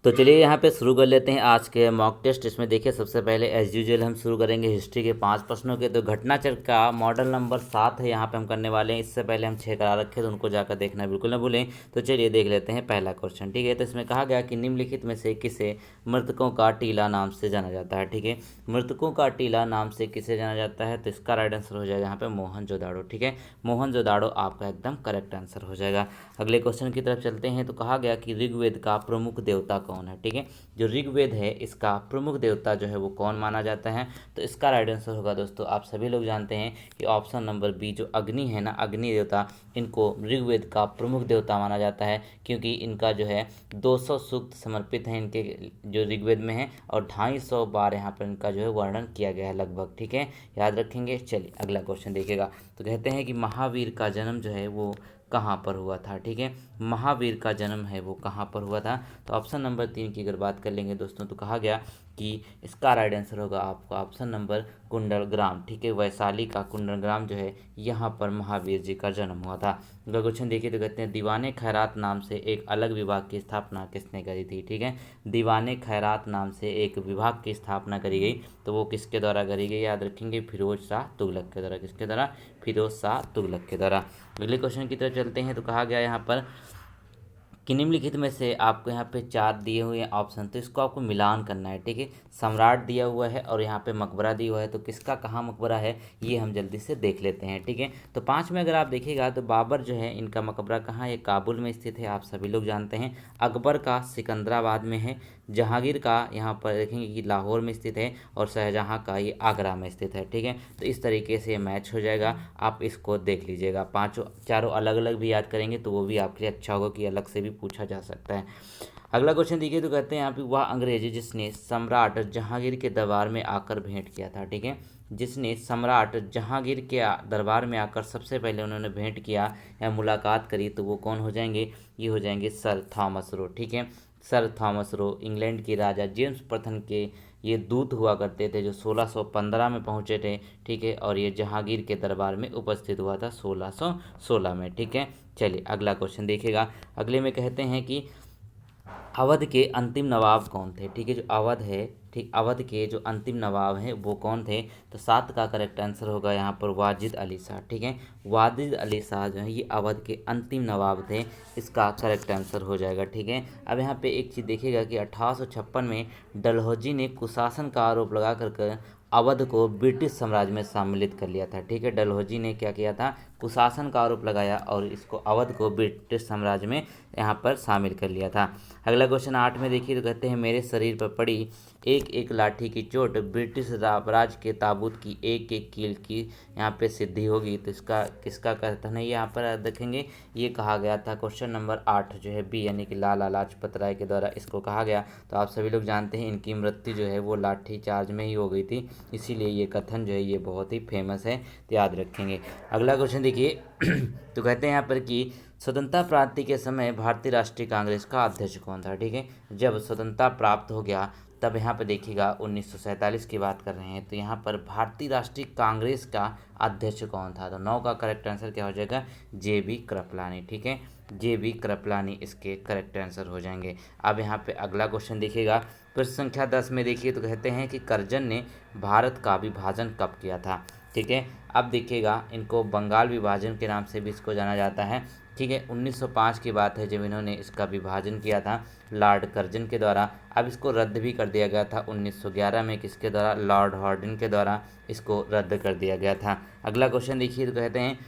तो चलिए यहाँ पे शुरू कर लेते हैं आज के मॉक टेस्ट। इसमें देखिए सबसे पहले एज यूजुअल हम शुरू करेंगे हिस्ट्री के 5 प्रश्नों के। तो घटनाचक्र का मॉडल नंबर 7 है, यहाँ पे हम करने वाले हैं। इससे पहले हम 6 करा रखे, तो उनको जाकर देखना बिल्कुल ना भूलें। तो चलिए देख लेते हैं पहला क्वेश्चन। ठीक है, तो इसमें कहा गया कि निम्नलिखित में से किसे मृतकों का टीला नाम से जाना जाता है। ठीक है, मृतकों का टीला नाम से किसे जाना जाता है, तो इसका राइट आंसर हो जाएगा यहाँ पे मोहनजोदाड़ो। ठीक है, मोहनजोदाड़ो आपका एकदम करेक्ट आंसर हो जाएगा। अगले क्वेश्चन की तरफ चलते हैं। तो कहा गया कि ऋग्वेद का प्रमुख देवता कौन है। ठीक है, जो ऋग्वेद है इसका प्रमुख देवता जो है वो कौन माना जाता है, तो इसका राइट आंसर होगा दोस्तों, आप सभी लोग जानते हैं कि ऑप्शन नंबर बी, जो अग्नि है ना, अग्नि देवता, इनको ऋग्वेद का प्रमुख देवता माना जाता है, क्योंकि इनका जो है 200 सूक्त समर्पित हैं इनके जो ऋग्वेद में है, और 250 बार यहाँ पर इनका जो है वर्णन किया गया है लगभग। ठीक है, याद रखेंगे। चलिए अगला क्वेश्चन देखिएगा। तो कहते हैं कि महावीर का जन्म जो है वो कहाँ पर हुआ था। ठीक है, महावीर का जन्म है वो कहाँ पर हुआ था, तो ऑप्शन नंबर 3 की अगर बात कर लेंगे दोस्तों, तो कहा गया कि इसका राइट आंसर होगा आपका ऑप्शन नंबर कुंडलग्राम। ठीक है, वैशाली का कुंडलग्राम जो है यहाँ पर महावीर जी का जन्म हुआ था। अगला क्वेश्चन देखिए, तो कहते हैं दीवाने खैरात नाम से एक अलग विभाग की स्थापना किसने करी थी। ठीक है, दीवाने खैरात नाम से एक विभाग की स्थापना करी गई, तो वो किसके द्वारा करी गई, याद रखेंगे, फिरोज शाह तुगलक के द्वारा। किसके द्वारा, फिरोज शाह तुगलक के द्वारा। अगले क्वेश्चन की तरफ चलते हैं। तो कहा गया यहाँ पर कि निम्नलिखित में से आपको यहाँ पे 4 दिए हुए हैं ऑप्शन, तो इसको आपको मिलान करना है। ठीक है, सम्राट दिया हुआ है और यहाँ पे मकबरा दिया हुआ है, तो किसका कहाँ मकबरा है ये हम जल्दी से देख लेते हैं। ठीक है, तो 5 में अगर आप देखिएगा तो बाबर जो है इनका मकबरा कहाँ है, काबुल में स्थित है, आप सभी लोग जानते हैं। अकबर का सिकंदराबाद में है, जहांगीर का यहाँ पर देखेंगे कि लाहौर में स्थित है, और शाहजहाँ का ये आगरा में स्थित है। ठीक है, तो इस तरीके से ये मैच हो जाएगा, आप इसको देख लीजिएगा। पाँचों चारों अलग अलग भी याद करेंगे तो वो भी आपके लिए अच्छा होगा कि अलग से भी पूछा जा सकता है। अगला क्वेश्चन देखिए, तो कहते हैं यहाँ पे वह अंग्रेज जिसने सम्राट जहांगीर के दरबार में आकर भेंट किया था। ठीक है, जिसने सम्राट जहांगीर के दरबार में आकर सबसे पहले उन्होंने भेंट किया या मुलाकात करी, तो वो कौन हो जाएंगे, ये हो जाएंगे सर थॉमस रो। ठीक है, सर थॉमस रो इंग्लैंड के राजा जेम्स प्रथम के ये दूत हुआ करते थे, जो 1615 में पहुंचे थे। ठीक है, और ये जहांगीर के दरबार में उपस्थित हुआ था 1616 में। ठीक है, चलिए अगला क्वेश्चन देखिएगा। अगले में कहते हैं कि अवध के अंतिम नवाब कौन थे। ठीक है, जो अवध है, ठीक, अवध के जो अंतिम नवाब हैं वो कौन थे, तो 7 का करेक्ट आंसर होगा यहाँ पर वाजिद अली शाह। ठीक है, वाजिद अली शाह जो है ये अवध के अंतिम नवाब थे, इसका करेक्ट आंसर हो जाएगा। ठीक है, अब यहाँ पे एक चीज़ देखिएगा कि 1856 में डलहौजी ने कुशासन का आरोप लगा कर अवध को ब्रिटिश साम्राज्य में सम्मिलित कर लिया था। ठीक है, डलहौजी ने क्या किया था, कुशासन का आरोप लगाया और इसको अवध को ब्रिटिश साम्राज्य में यहाँ पर शामिल कर लिया था। अगला क्वेश्चन 8 में देखिए, तो कहते हैं मेरे शरीर पर पड़ी एक एक लाठी की चोट ब्रिटिश राज के ताबूत की एक एक कील की यहाँ पे सिद्धि होगी, तो इसका किसका कथन है, यहाँ पर देखेंगे ये कहा गया था। क्वेश्चन नंबर 8 जो है बी, यानी कि लाला लाजपत राय के द्वारा इसको कहा गया। तो आप सभी लोग जानते हैं इनकी मृत्यु जो है वो लाठी चार्ज में ही हो गई थी, इसीलिए ये कथन जो है ये बहुत ही फेमस है, तो याद रखेंगे। अगला क्वेश्चन देखिए तो कहते हैं यहाँ पर कि स्वतंत्रता प्राप्ति के समय भारतीय राष्ट्रीय कांग्रेस का अध्यक्ष कौन था। ठीक है, जब स्वतंत्रता प्राप्त हो गया तब यहाँ पर देखिएगा 1947 की बात कर रहे हैं, तो यहाँ पर भारतीय राष्ट्रीय कांग्रेस का अध्यक्ष कौन था, तो 9 का करेक्ट आंसर क्या हो जाएगा, JB कृपलानी। ठीक है, JB कृपलानी इसके करेक्ट आंसर हो जाएंगे। अब यहाँ पे अगला क्वेश्चन देखिएगा, प्रश्न संख्या 10 में देखिए, तो कहते हैं कि कर्जन ने भारत का विभाजन कब किया था। ठीक है, अब देखिएगा इनको बंगाल विभाजन के नाम से भी इसको जाना जाता है। ठीक है, 1905 की बात है जब इन्होंने इसका विभाजन किया था लॉर्ड कर्जन के द्वारा। अब इसको रद्द भी कर दिया गया था 1911 में, किसके द्वारा, लॉर्ड हॉर्डिन के द्वारा इसको रद्द कर दिया गया था। अगला क्वेश्चन देखिए, तो कहते हैं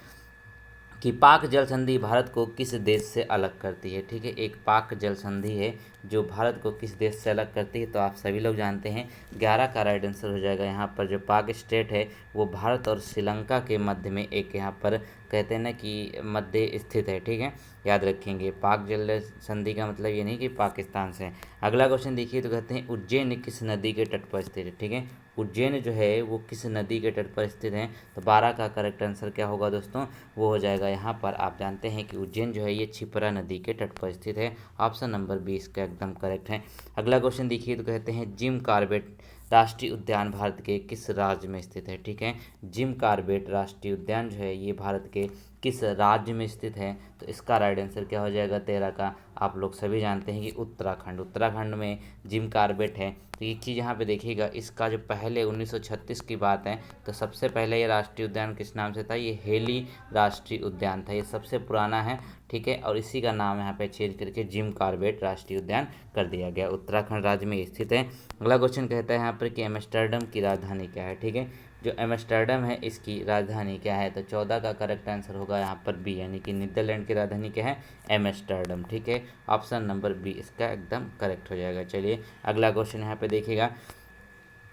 कि पाक जल संधि भारत को किस देश से अलग करती है। ठीक है, एक पाक जल संधि है जो भारत को किस देश से अलग करती है, तो आप सभी लोग जानते हैं 11 का राइट आंसर हो जाएगा। यहाँ पर जो पाक स्टेट है वो भारत और श्रीलंका के मध्य में एक यहाँ पर कहते हैं ना कि मध्य स्थित है। ठीक है, याद रखेंगे, पाक जल संधि का मतलब ये नहीं कि पाकिस्तान से। अगला क्वेश्चन देखिए, तो कहते हैं उज्जैन किस नदी के तट पर स्थित है। ठीक है, उज्जैन जो है वो किस नदी के तट पर स्थित है, तो 12 का करेक्ट आंसर क्या होगा दोस्तों, वो हो जाएगा यहाँ पर आप जानते हैं कि उज्जैन जो है ये क्षिप्रा नदी के तट पर स्थित है। ऑप्शन नंबर 20 का एकदम करेक्ट है। अगला क्वेश्चन देखिए, तो कहते हैं जिम कॉर्बेट राष्ट्रीय उद्यान भारत के किस राज्य में स्थित है। ठीक है, जिम कॉर्बेट राष्ट्रीय उद्यान जो है ये भारत के किस राज्य में स्थित है, तो इसका राइट आंसर क्या हो जाएगा, 13 का आप लोग सभी जानते हैं कि उत्तराखंड में जिम कॉर्बेट है। तो एक चीज़ यहाँ पे देखिएगा, इसका जो पहले 1936 की बात है, तो सबसे पहले ये राष्ट्रीय उद्यान किस नाम से था, ये हेली राष्ट्रीय उद्यान था, ये सबसे पुराना है, ठीक है। और इसी का नाम यहाँ पे चेंज करके जिम कॉर्बेट राष्ट्रीय उद्यान कर दिया गया, उत्तराखंड राज्य में स्थित है। अगला क्वेश्चन कहता है यहाँ पर कि एम्स्टर्डम की राजधानी क्या है, ठीक है। जो एम्स्टर्डम है इसकी राजधानी क्या है, तो 14 का करेक्ट आंसर होगा यहाँ पर बी, यानी कि नीदरलैंड की राजधानी क्या है, एम्स्टर्डम, ठीक है। ऑप्शन नंबर बी इसका एकदम करेक्ट हो जाएगा। चलिए अगला क्वेश्चन यहाँ पे देखिएगा,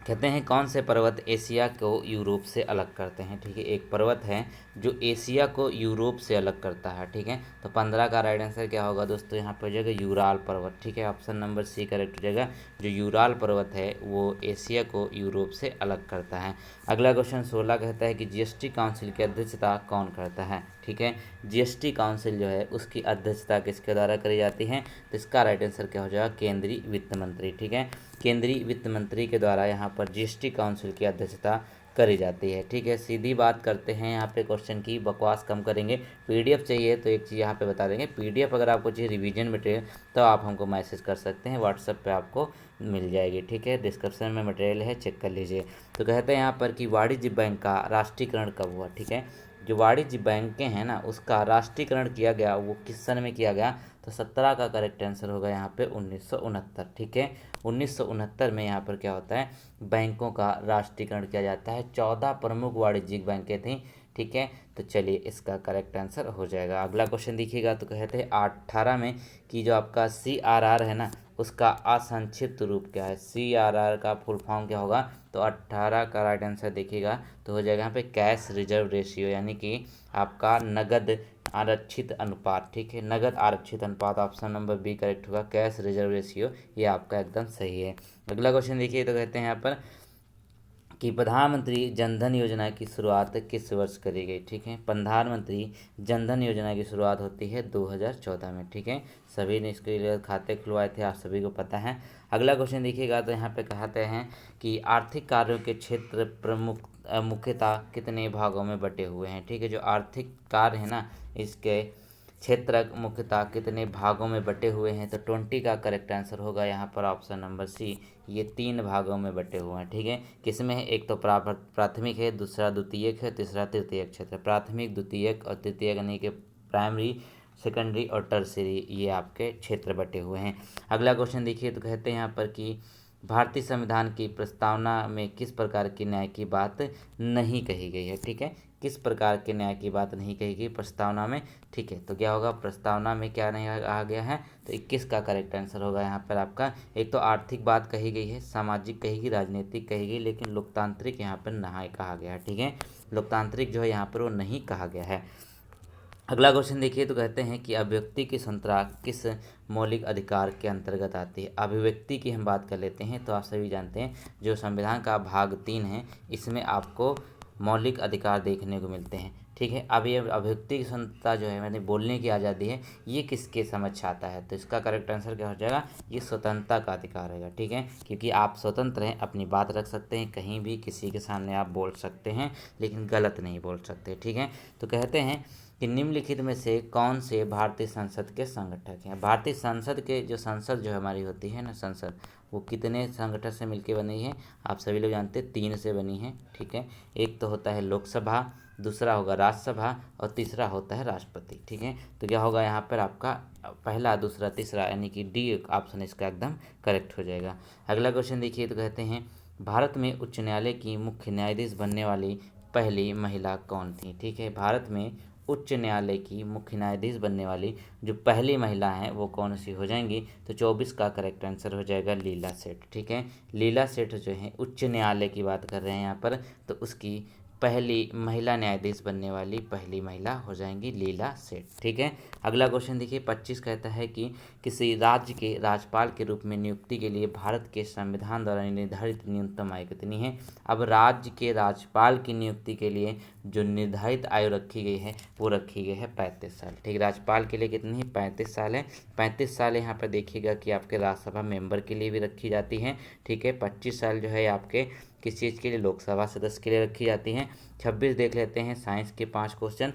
कहते हैं कौन से पर्वत एशिया को यूरोप से अलग करते हैं, ठीक है। एक पर्वत है जो एशिया को यूरोप से अलग करता है, ठीक है। तो 15 का राइट आंसर क्या होगा दोस्तों, यहाँ पे हो जाएगा यूराल पर्वत, ठीक है। ऑप्शन नंबर सी करेक्ट हो जाएगा। जो यूराल पर्वत है वो एशिया को यूरोप से अलग करता है। अगला क्वेश्चन 16 कहता है कि जीएसटी काउंसिल की अध्यक्षता कौन करता है, ठीक है। जीएसटी काउंसिल जो है उसकी अध्यक्षता किसके द्वारा करी जाती है, तो इसका राइट आंसर क्या हो जाएगा, केंद्रीय वित्त मंत्री, ठीक है। केंद्रीय वित्त मंत्री के द्वारा यहाँ पर जीएसटी काउंसिल की अध्यक्षता करी जाती है, ठीक है। सीधी बात करते हैं यहाँ पे क्वेश्चन की, बकवास कम करेंगे। पीडीएफ चाहिए तो एक चीज़ यहाँ पे बता देंगे, पीडीएफ अगर आपको चाहिए रिवीजन मटेरियल तो आप हमको मैसेज कर सकते हैं, व्हाट्सएप पे आपको मिल जाएगी, ठीक है। डिस्क्रिप्शन में मटेरियल है, चेक कर लीजिए। तो कहते हैं यहाँ पर कि वाणिज्य बैंक का राष्ट्रीयकरण कब हुआ, ठीक है। जो वाणिज्य बैंकें हैं ना उसका राष्ट्रीयकरण किया गया वो किस सन में किया गया, तो 17 का करेक्ट आंसर होगा यहाँ पे 1969, ठीक है। 1969 में यहाँ पर क्या होता है, बैंकों का राष्ट्रीयकरण किया जाता है। 14 प्रमुख वाणिज्यिक बैंकें थीं, ठीक है। तो चलिए इसका करेक्ट आंसर हो जाएगा। अगला क्वेश्चन देखिएगा, तो कहते हैं 18 में कि जो आपका CRR है ना उसका असंक्षिप्त रूप क्या है, CRR का फुल फॉर्म क्या होगा, तो 18 का राइट आंसर देखिएगा तो हो जाएगा यहाँ पे कैश रिजर्व रेशियो, यानी कि आपका नगद आरक्षित अनुपात, ठीक है। नगद आरक्षित अनुपात, ऑप्शन नंबर बी करेक्ट होगा, कैश रिजर्व रेशियो, ये आपका एकदम सही है। अगला क्वेश्चन देखिए, तो कहते हैं यहाँ पर कि प्रधानमंत्री जनधन योजना की शुरुआत किस वर्ष करी गई, ठीक है। प्रधानमंत्री जनधन योजना की शुरुआत होती है 2014 में, ठीक है। सभी ने इसके लिए खाते खुलवाए थे, आप सभी को पता है। अगला क्वेश्चन देखिएगा, तो यहाँ पे कहते हैं कि आर्थिक कार्यों के क्षेत्र मुख्यतः कितने भागों में बटे हुए हैं, ठीक है। जो आर्थिक कार्य है ना इसके क्षेत्र मुख्यतः कितने भागों में बटे हुए हैं, तो 20 का करेक्ट आंसर होगा यहाँ पर ऑप्शन नंबर सी, ये 3 भागों में बटे हुए हैं, ठीक है। किसमें है, एक तो प्राथमिक है, दूसरा द्वितीयक है, तीसरा तृतीयक क्षेत्र। प्राथमिक, द्वितीयक और तृतीयक यानी कि प्राइमरी, सेकेंडरी और टर्सरी, ये आपके क्षेत्र बटे हुए हैं। अगला क्वेश्चन देखिए, तो कहते हैं यहाँ पर कि भारतीय संविधान की प्रस्तावना में किस प्रकार के न्याय की बात नहीं कही गई है, ठीक है। किस प्रकार के न्याय की बात नहीं कही गई प्रस्तावना में, ठीक है। तो क्या होगा, प्रस्तावना में क्या नहीं आ गया है, तो 21 का करेक्ट आंसर होगा यहाँ पर आपका। एक तो आर्थिक बात कही गई है, सामाजिक कही गई, राजनीतिक कही गई, लेकिन लोकतांत्रिक यहाँ पर नहीं कहा गया है, ठीक है। लोकतांत्रिक जो है यहाँ पर वो नहीं कहा गया है। अगला क्वेश्चन देखिए, तो कहते हैं कि अभिव्यक्ति की स्वतंत्रता किस मौलिक अधिकार के अंतर्गत आती है। अभिव्यक्ति की हम बात कर लेते हैं, तो आप सभी जानते हैं जो संविधान का भाग 3 है इसमें आपको मौलिक अधिकार देखने को मिलते हैं, ठीक है। अब ये अभिव्यक्ति की स्वतंत्रता जो है मैंने बोलने की आज़ादी है, ये किसके समझ आता है, तो इसका करेक्ट आंसर क्या हो जाएगा, ये स्वतंत्रता का अधिकार रहेगा, ठीक है। क्योंकि आप स्वतंत्र हैं, अपनी बात रख सकते हैं, कहीं भी किसी के सामने आप बोल सकते हैं, लेकिन गलत नहीं बोल सकते, ठीक है। तो कहते हैं कि निम्नलिखित में से कौन से भारतीय संसद के संगठक हैं। भारतीय संसद के जो संसद जो हमारी होती है ना संसद, वो कितने संगठन से मिलकर बनी है, आप सभी लोग जानते हैं 3 से बनी है, ठीक है। एक तो होता है लोकसभा, दूसरा होगा राज्यसभा और तीसरा होता है राष्ट्रपति, ठीक है। तो क्या होगा यहाँ पर आपका पहला, दूसरा, तीसरा, यानी कि डी ऑप्शन इसका एकदम करेक्ट हो जाएगा। अगला क्वेश्चन देखिए, तो कहते हैं भारत में उच्च न्यायालय की मुख्य न्यायाधीश बनने वाली पहली महिला कौन थी, ठीक है। भारत में उच्च न्यायालय की मुख्य न्यायाधीश बनने वाली जो पहली महिला हैं वो कौन सी हो जाएंगी, तो 24 का करेक्ट आंसर हो जाएगा लीला सेठ, ठीक है। लीला सेठ जो है उच्च न्यायालय की बात कर रहे हैं यहाँ पर, तो उसकी पहली महिला न्यायाधीश बनने वाली पहली महिला हो जाएंगी लीला सेठ, ठीक है। अगला क्वेश्चन देखिए 25 कहता है कि किसी राज्य के राज्यपाल के रूप में नियुक्ति के लिए भारत के संविधान द्वारा निर्धारित न्यूनतम आयु कितनी है। अब राज्य के राज्यपाल की नियुक्ति के लिए जो निर्धारित आयु रखी गई है वो रखी गई है 35 साल, ठीक है। राज्यपाल के लिए कितनी है, 35 साल है। 35 साल यहाँ पर देखिएगा कि आपके राज्यसभा मेंबर के लिए भी रखी जाती है, ठीक है। 25 साल जो है आपके किस चीज़ के लिए, लोकसभा सदस्य के लिए रखी जाती हैं। 26 देख लेते हैं, साइंस के 5 क्वेश्चन।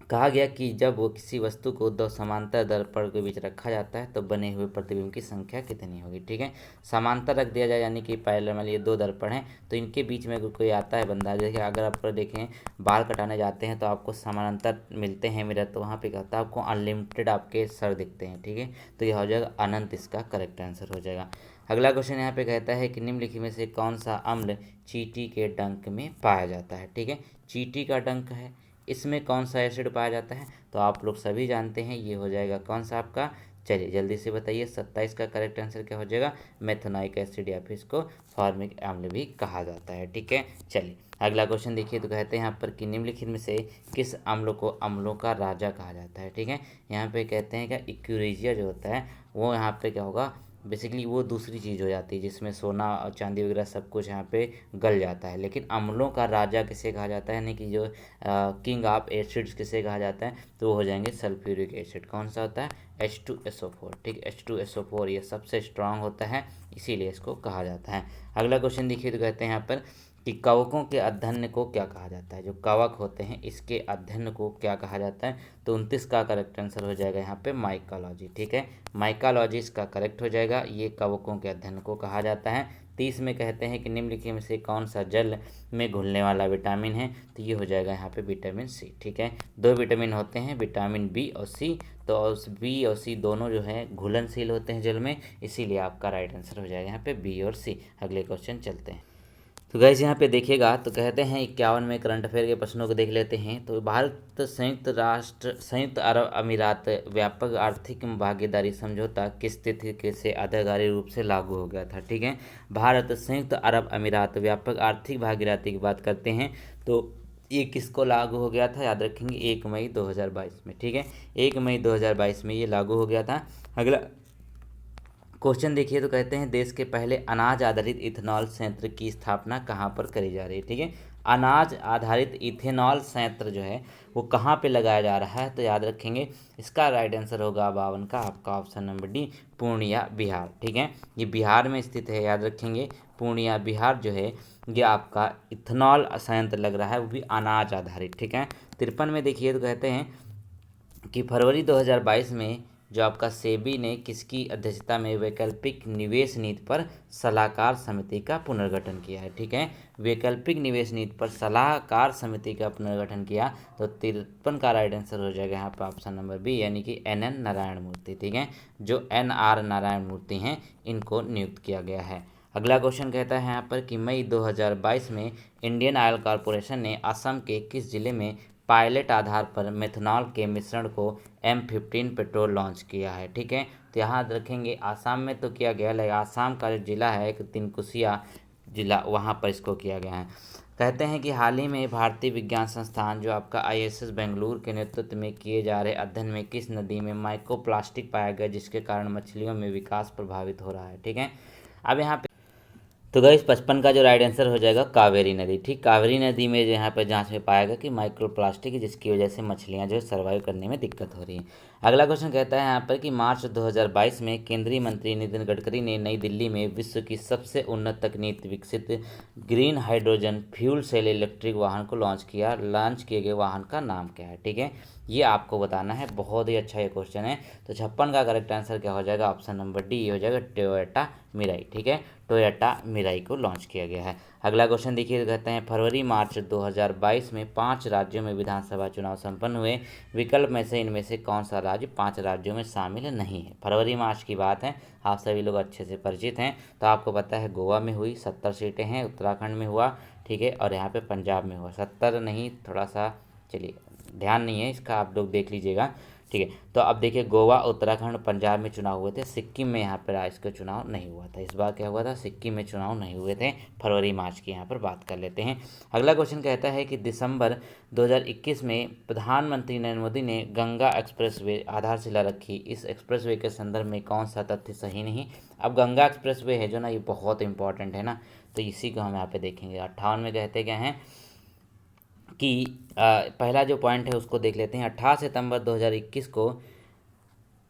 कहा गया कि जब वो किसी वस्तु को दो समांतर दर्पण के बीच रखा जाता है तो बने हुए प्रतिबिंब की संख्या कितनी होगी। ठीक है, समांतर रख दिया जाए यानी कि पैरेलल, ये दो दर्पण हैं तो इनके बीच में कोई आता है बंदा, देखिए अगर आप देखें बाल कटाने जाते हैं तो आपको समानांतर मिलते हैं मिरर, तो वहाँ पे क्या होता है, आपको अनलिमिटेड आपके सर दिखते हैं। ठीक है, तो यह हो जाएगा अनंत, इसका करेक्ट आंसर हो जाएगा। अगला क्वेश्चन यहाँ पे कहता है कि निम्नलिखित में से कौन सा अम्ल चींटी के डंक में पाया जाता है। ठीक है, चींटी का डंक है, इसमें कौन सा एसिड पाया जाता है, तो आप लोग सभी जानते हैं, ये हो जाएगा कौन सा आपका, चलिए जल्दी से बताइए, 27 का करेक्ट आंसर क्या हो जाएगा, मेथोनाइक एसिड या फिर इसको फॉर्मिक अम्ल भी कहा जाता है। ठीक है, चलिए अगला क्वेश्चन देखिए, तो कहते हैं यहाँ पर कि निम्नलिखित में से किस अम्ल को अम्लों का राजा कहा जाता है। ठीक है, यहाँ पे कहते हैं कि इक्यूरेजिया जो होता है वो यहाँ पे क्या होगा, बेसिकली वो दूसरी चीज़ हो जाती है जिसमें सोना और चांदी वगैरह सब कुछ यहाँ पे गल जाता है, लेकिन अम्लों का राजा किसे कहा जाता है, यानी कि जो किंग ऑफ एसिड्स किसे कहा जाता है, तो वो हो जाएंगे सल्फ्यूरिक एसिड। कौन सा होता है, H2SO4। ठीक, H2SO4 ये सबसे स्ट्रांग होता है, इसीलिए इसको कहा जाता है। अगला क्वेश्चन देखिए, तो कहते हैं यहाँ पर कि कवकों के अध्ययन को क्या कहा जाता है, जो कवक होते हैं इसके अध्ययन को क्या कहा जाता है, तो 29 का करेक्ट आंसर हो जाएगा यहाँ पे माइकोलॉजी। ठीक है, माइकोलॉजी इसका करेक्ट हो जाएगा, ये कवकों के अध्ययन को कहा जाता है। 30 में कहते हैं कि निम्नलिखित में से कौन सा जल में घुलने वाला विटामिन है, तो ये हो जाएगा यहाँ पे विटामिन सी। ठीक है, दो विटामिन होते हैं, विटामिन बी और सी, तो उस बी और सी दोनों जो है घुलनशील होते हैं जल में, इसीलिए आपका राइट आंसर हो जाएगा यहाँ पे बी और सी। अगले क्वेश्चन चलते हैं। तो गाइस यहाँ पे देखिएगा, तो कहते हैं 51 में करंट अफेयर के प्रश्नों को देख लेते हैं। तो भारत संयुक्त अरब अमीरात व्यापक आर्थिक भागीदारी समझौता किस तिथि के से आधिकारिक रूप से लागू हो गया था। ठीक है, भारत संयुक्त अरब अमीरात व्यापक आर्थिक भागीदारी की बात करते हैं तो ये किसको लागू हो गया था, याद रखेंगे 1 मई 2022 में। ठीक है, 1 मई 2022 में ये लागू हो गया था। अगला क्वेश्चन देखिए, तो कहते हैं देश के पहले अनाज आधारित इथेनॉल संयंत्र की स्थापना कहाँ पर करी जा रही है। ठीक है, अनाज आधारित इथेनॉल संयंत्र जो है वो कहाँ पे लगाया जा रहा है, तो याद रखेंगे इसका राइट आंसर होगा 52 का आपका option number D, Purnia Bihar. ठीक है, ये बिहार में स्थित है, याद रखेंगे पूर्णिया बिहार जो है ये आपका इथेनॉल संयंत्र लग रहा है, वो भी अनाज आधारित। ठीक है, 53 में देखिए, तो कहते हैं कि फरवरी 2022 में जो आपका सेबी ने किसकी अध्यक्षता में वैकल्पिक निवेश नीति पर सलाहकार समिति का पुनर्गठन किया है। ठीक है, वैकल्पिक निवेश नीति पर सलाहकार समिति का पुनर्गठन किया, तो 53 का राइट आंसर हो जाएगा यहाँ पर ऑप्शन नंबर बी, यानी कि NN नारायण मूर्ति। ठीक है, जो NR नारायण मूर्ति हैं इनको नियुक्त किया गया है। अगला क्वेश्चन कहता है यहाँ पर कि मई 2022 में इंडियन ऑयल कॉरपोरेशन ने असम के किस जिले में पायलट आधार पर मेथनॉल के मिश्रण को M15 पेट्रोल लॉन्च किया है। ठीक है, तो यहाँ रखेंगे आसाम में तो किया गया, लेकिन आसाम का जो जिला है एक तिनकुसिया जिला, वहाँ पर इसको किया गया है। कहते हैं कि हाल ही में भारतीय विज्ञान संस्थान जो आपका ISS बेंगलुरु के नेतृत्व में किए जा रहे अध्ययन में किस नदी में माइक्रोप्लास्टिक पाया गया जिसके कारण मछलियों में विकास प्रभावित हो रहा है। ठीक है, अब यहाँ पे तो गाइस 55 का जो राइट आंसर हो जाएगा कावेरी नदी। ठीक, कावेरी नदी में जो यहाँ पर जांच में पाया गया कि माइक्रोप्लास्टिक है जिसकी वजह से मछलियाँ जो है सर्वाइव करने में दिक्कत हो रही है। अगला क्वेश्चन कहता है यहाँ पर कि मार्च 2022 में केंद्रीय मंत्री नितिन गडकरी ने नई दिल्ली में विश्व की सबसे उन्नत तकनीक विकसित green hydrogen fuel cell electric वाहन को लॉन्च किया। लॉन्च किए गए वाहन का नाम क्या है। ठीक है, ये आपको बताना है, बहुत ही अच्छा ये क्वेश्चन है। तो 56 का करेक्ट आंसर क्या हो जाएगा, ऑप्शन नंबर डी, ये हो जाएगा टोयोटा मिराई। ठीक है, टोयोटा मिराई को लॉन्च किया गया है। अगला क्वेश्चन देखिए, तो कहते हैं फरवरी मार्च 2022 में 5 राज्यों में विधानसभा चुनाव संपन्न हुए, विकल्प में से इनमें से कौन सा राज्य 5 राज्यों में शामिल नहीं है। फरवरी मार्च की बात है, आप सभी लोग अच्छे से परिचित हैं, तो आपको पता है गोवा में हुई 70 सीटें हैं, उत्तराखंड में हुआ, ठीक है, और यहाँ पे पंजाब में हुआ 70 नहीं, थोड़ा सा चलिए ध्यान नहीं है इसका, आप लोग देख लीजिएगा। ठीक है, तो अब देखिए गोवा, उत्तराखंड, पंजाब में चुनाव हुए थे, सिक्किम में यहाँ पर इसका चुनाव नहीं हुआ था। इस बार क्या हुआ था, सिक्किम में चुनाव नहीं हुए थे। फरवरी मार्च की यहाँ पर बात कर लेते हैं। अगला क्वेश्चन कहता है कि दिसंबर 2021 में प्रधानमंत्री नरेंद्र मोदी ने गंगा एक्सप्रेसवे आधारशिला रखी। इस एक्सप्रेसवे के संदर्भ में कौन सा तथ्य सही नहीं। अब गंगा एक्सप्रेसवे है जो ना, ये बहुत इंपॉर्टेंट है ना, तो इसी को हम यहाँ पे देखेंगे। 58 में कहते क्या हैं कि पहला जो पॉइंट है उसको देख लेते हैं। 18 सितंबर 2021 को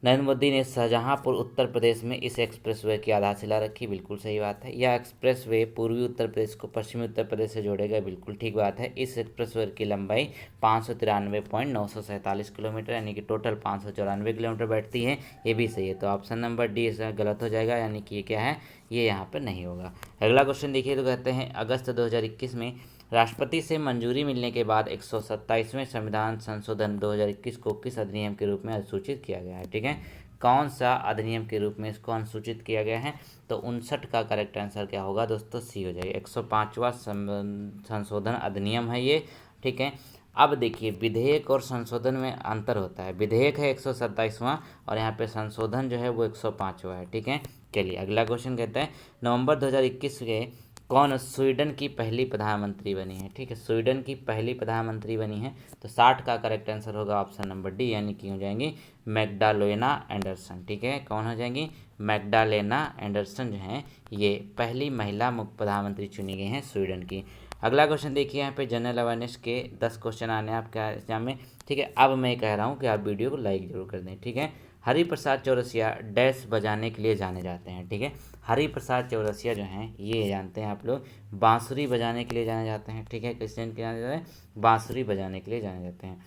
नरेंद्र मोदी ने शाहजहांपुर उत्तर प्रदेश में इस एक्सप्रेसवे की आधारशिला रखी, बिल्कुल सही बात है। यह एक्सप्रेसवे पूर्वी उत्तर प्रदेश को पश्चिमी उत्तर प्रदेश से जोड़ेगा, बिल्कुल ठीक बात है। इस एक्सप्रेसवे की लंबाई 593.947 किलोमीटर यानी कि टोटल 594 किलोमीटर बैठती है, ये भी सही है। तो ऑप्शन नंबर डी इसमें गलत हो जाएगा, यानी कि ये क्या है, ये यहाँ पर नहीं होगा। अगला क्वेश्चन देखिए, तो कहते हैं अगस्त 2021 में राष्ट्रपति से मंजूरी मिलने के बाद 127वें संविधान संशोधन 2021 को किस अधिनियम के रूप में अधिसूचित किया गया है, ठीक है। कौन सा अधिनियम के रूप में इसको अनुसूचित किया गया है, तो 59 का करेक्ट आंसर क्या होगा दोस्तों, सी हो जाएगा। 105वां संशोधन अधिनियम है ये, ठीक है। अब देखिए विधेयक और संशोधन में अंतर होता है। विधेयक है 127वां और यहाँ पे संशोधन जो है वो 105वां है, ठीक है। चलिए अगला क्वेश्चन कहता है नवंबर 2021 के कौन स्वीडन की पहली प्रधानमंत्री बनी है, ठीक है। स्वीडन की पहली प्रधानमंत्री बनी है, तो 60 का करेक्ट आंसर होगा ऑप्शन नंबर डी, यानी कि हो जाएंगी मैग्डालेना एंडरसन, ठीक है। कौन हो जाएंगी, मैग्डालेना एंडरसन जो हैं ये पहली महिला प्रधानमंत्री चुनी गई हैं स्वीडन की। अगला क्वेश्चन देखिए, यहाँ पे जनरल अवेयरनेस के 10 क्वेश्चन आने हैं आपके एग्जाम में, ठीक है। अब मैं कह रहा हूँ कि आप वीडियो को लाइक जरूर कर दें, ठीक है। हरिप्रसाद चौरसिया डैश बजाने के लिए जाने जाते हैं, ठीक है। हरिप्रसाद चौरसिया जो हैं ये जानते हैं आप लोग बांसुरी बजाने के लिए जाने जाते हैं, ठीक है। किस के जाने जाते हैं, बांसुरी बजाने के लिए जाने जाते हैं।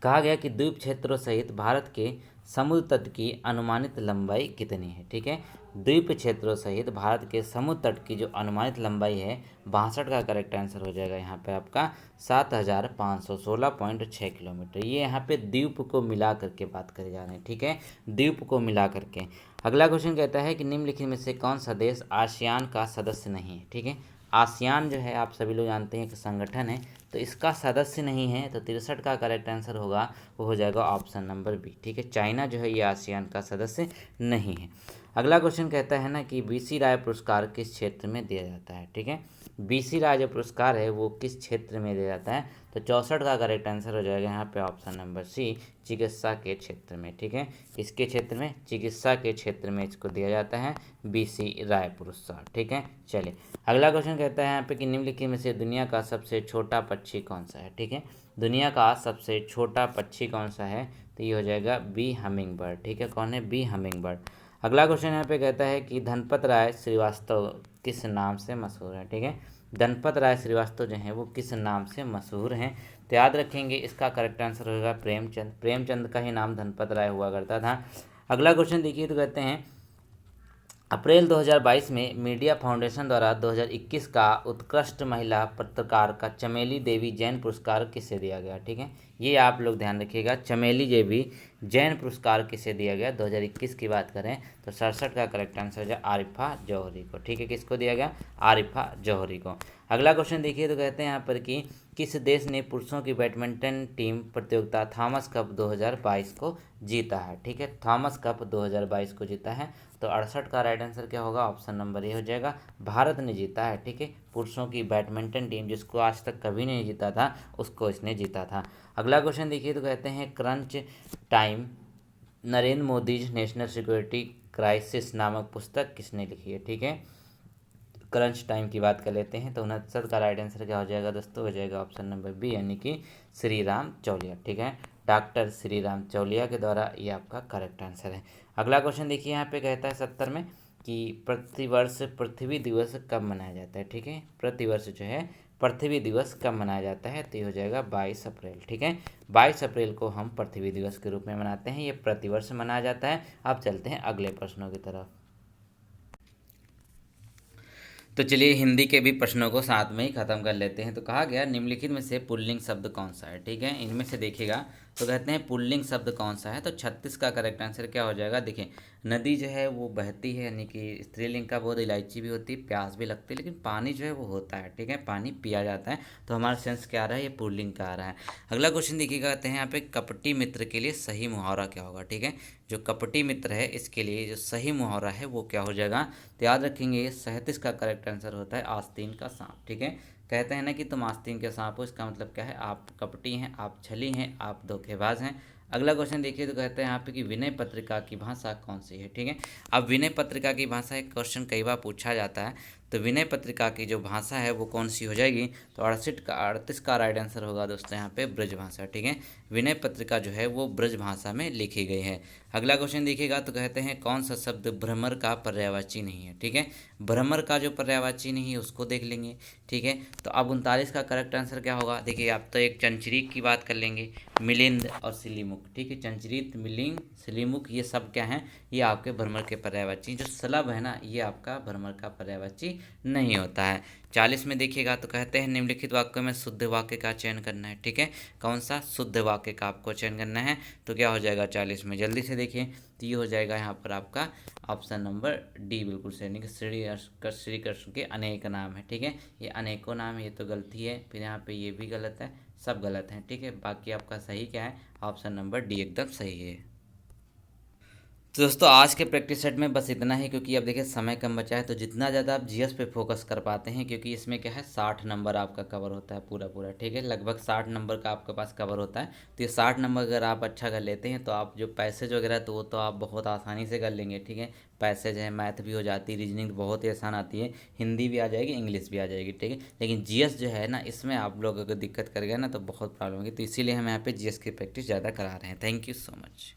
कहा गया कि द्वीप क्षेत्रों सहित भारत के समुद्र तट की अनुमानित लंबाई कितनी है, ठीक है। द्वीप क्षेत्रों सहित भारत के समुद्र तट की जो अनुमानित लंबाई है 62 का करेक्ट आंसर हो जाएगा यहाँ पे आपका 7516.6 किलोमीटर। ये यहाँ पे द्वीप को मिला करके बात करे जा रहे हैं, ठीक है, द्वीप को मिला करके। अगला क्वेश्चन कहता है कि निम्नलिखित में से कौन सा देश आसियान का सदस्य नहीं है, ठीक है। आसियान जो है आप सभी लोग जानते हैं कि संगठन है, तो इसका सदस्य नहीं है, तो 63 का करेक्ट आंसर होगा वो हो जाएगा ऑप्शन नंबर बी, ठीक है। चाइना जो है ये आसियान का सदस्य नहीं है। अगला क्वेश्चन कहता है ना कि बीसी राय पुरस्कार किस क्षेत्र में दिया जाता है, ठीक है। बीसी राय जो पुरस्कार है वो किस क्षेत्र में दिया जाता है, तो 64 का करेक्ट आंसर हो जाएगा यहाँ पे ऑप्शन नंबर सी, चिकित्सा के क्षेत्र में, ठीक है। किसके क्षेत्र में, चिकित्सा के क्षेत्र में इसको दिया जाता है बीसी राय पुरस्कार, ठीक है। चलिए अगला क्वेश्चन कहता है यहाँ पे कि निम्नलिखित में से दुनिया का सबसे छोटा पक्षी कौन सा है, ठीक है। दुनिया का सबसे छोटा पक्षी कौन सा है, तो ये हो जाएगा बी हमिंग बर्ड, ठीक है। कौन है, बी हमिंग बर्ड। अगला क्वेश्चन यहाँ पे कहता है कि धनपत राय श्रीवास्तव किस नाम से मशहूर है, ठीक है। धनपत राय श्रीवास्तव जो हैं वो किस नाम से मशहूर हैं, तो याद रखेंगे इसका करेक्ट आंसर होगा प्रेमचंद। प्रेमचंद का ही नाम धनपत राय हुआ करता था। अगला क्वेश्चन देखिए, तो कहते हैं अप्रैल 2022 में मीडिया फाउंडेशन द्वारा 2021 का उत्कृष्ट महिला पत्रकार का चमेली देवी जैन पुरस्कार किसे दिया गया, ठीक है। ये आप लोग ध्यान रखिएगा, चमेली देवी जैन पुरस्कार किसे दिया गया 2021 की बात करें तो 67 का करेक्ट आंसर है आरिफा जौहरी को, ठीक है। किसको दिया गया, आरिफा जौहरी को। अगला क्वेश्चन देखिए, तो कहते हैं यहाँ पर कि किस देश ने पुरुषों की बैडमिंटन टीम प्रतियोगिता थॉमस कप 2022 को जीता है, ठीक है। थॉमस कप 2022 को जीता है, तो 68 का राइट आंसर क्या होगा, ऑप्शन नंबर ए हो जाएगा, भारत ने जीता है, ठीक है। पुरुषों की बैडमिंटन टीम जिसको आज तक कभी नहीं जीता था उसको इसने जीता था। अगला क्वेश्चन देखिए, तो कहते हैं crunch time Narendra Modi national security crisis नामक पुस्तक किसने लिखी है, ठीक है। क्रंच टाइम की बात कर लेते हैं, तो 69 का राइट आंसर क्या हो जाएगा दोस्तों, हो जाएगा ऑप्शन नंबर बी, यानी कि श्री राम चौलिया, ठीक है। डॉक्टर श्री राम चौलिया के द्वारा ये आपका करेक्ट आंसर है। अगला क्वेश्चन देखिए, यहाँ पे कहता है 70 में कि प्रतिवर्ष पृथ्वी दिवस कब मनाया जाता है, ठीक है। प्रतिवर्ष जो है पृथ्वी दिवस कब मनाया जाता है, तो ये हो जाएगा 22 अप्रैल, ठीक है। 22 अप्रैल को हम पृथ्वी दिवस के रूप में मनाते हैं, ये प्रतिवर्ष मनाया जाता है। अब चलते हैं अगले प्रश्नों की तरफ। तो चलिए हिंदी के भी प्रश्नों को साथ में ही खत्म कर लेते हैं। तो कहा गया निम्नलिखित में से पुल्लिंग शब्द कौन सा है, ठीक है। इनमें से देखिएगा, तो कहते हैं पुल्लिंग शब्द कौन सा है, तो 36 का करेक्ट आंसर क्या हो जाएगा। देखिए नदी जो है वो बहती है, यानी कि स्त्रीलिंग का बहुत इलायची भी होती है, प्यास भी लगती है, लेकिन पानी जो है वो होता है, ठीक है, पानी पिया जाता है। तो हमारा सेंस क्या आ रहा है, ये पुल्लिंग का आ रहा है। अगला क्वेश्चन देखिएगा, कहते हैं यहाँ पे कपटी मित्र के लिए सही मुहावरा क्या होगा, ठीक है। जो कपटी मित्र है इसके लिए जो सही मुहावरा है वो क्या हो जाएगा, तो याद रखेंगे 37 का करेक्ट आंसर होता है आस्तीन का सांप, ठीक है। कहते हैं ना कि तुम आस्तीन के सांप हो, इसका मतलब क्या है, आप कपटी हैं, आप छली हैं, आप धोखेबाज हैं। अगला क्वेश्चन देखिए, तो कहते हैं यहाँ पे कि विनय पत्रिका की भाषा कौन सी है, ठीक है। अब विनय पत्रिका की भाषा एक क्वेश्चन कई बार पूछा जाता है, तो विनय पत्रिका की जो भाषा है वो कौन सी हो जाएगी, तो 38 का राइट आंसर होगा दोस्तों यहाँ पे ब्रज भाषा। ठीक है, विनय पत्रिका जो है वो ब्रज भाषा में लिखी गई है। अगला क्वेश्चन देखिएगा, तो कहते हैं कौन सा शब्द भ्रमर का पर्यायवाची नहीं है। ठीक है, भ्रमर का जो पर्यायवाची नहीं है उसको देख लेंगे। ठीक है, तो अब 39 का करेक्ट आंसर क्या होगा, देखिए आप तो एक चंचरीक की बात कर लेंगे, मिलिंद और सिलीमुख। ठीक है, चंचरीत, मिलिंद, सिलीमुख ये सब क्या हैं, ये आपके भ्रमर के पर्यायवाची। जो सलभ है ना, ये आपका भ्रमर का पर्यायवाची नहीं होता है। 40 में देखिएगा, तो कहते हैं निम्नलिखित वाक्यों में शुद्ध वाक्य का चयन करना है। ठीक है, कौन सा शुद्ध वाक्य का आपको चयन करना है, तो क्या हो जाएगा 40 में, जल्दी से देखिए, तो ये हो जाएगा यहाँ पर आपका ऑप्शन नंबर डी बिल्कुल सही। कि श्री कृष्ण के अनेक नाम है। ठीक है, ये अनेकों नाम है, ये तो गलती है, फिर यहाँ पे ये भी गलत है, सब गलत हैं। ठीक है, बाकी आपका सही क्या है, ऑप्शन नंबर डी एकदम सही है। तो दोस्तों आज के प्रैक्टिस सेट में बस इतना ही, क्योंकि अब देखिए समय कम बचा है, तो जितना ज़्यादा आप जीएस पे फोकस कर पाते हैं, क्योंकि इसमें क्या है 60 नंबर आपका कवर होता है पूरा पूरा। ठीक है, लगभग 60 नंबर का आपके पास कवर होता है। तो ये 60 नंबर अगर आप अच्छा कर लेते हैं तो आप जो पैसेज वगैरह तो वो तो आप बहुत आसानी से कर लेंगे। ठीक है, पैसेज है, मैथ भी हो जाती है, रीजनिंग बहुत ही आसान आती है, हिंदी भी आ जाएगी, इंग्लिश भी आ जाएगी। ठीक है, लेकिन जीएस जो है ना, इसमें आप लोग अगर दिक्कत कर गए ना तो बहुत प्रॉब्लम होगी। तो इसीलिए हम यहाँ पे जीएस की प्रैक्टिस ज़्यादा करा रहे हैं। Thank you so much.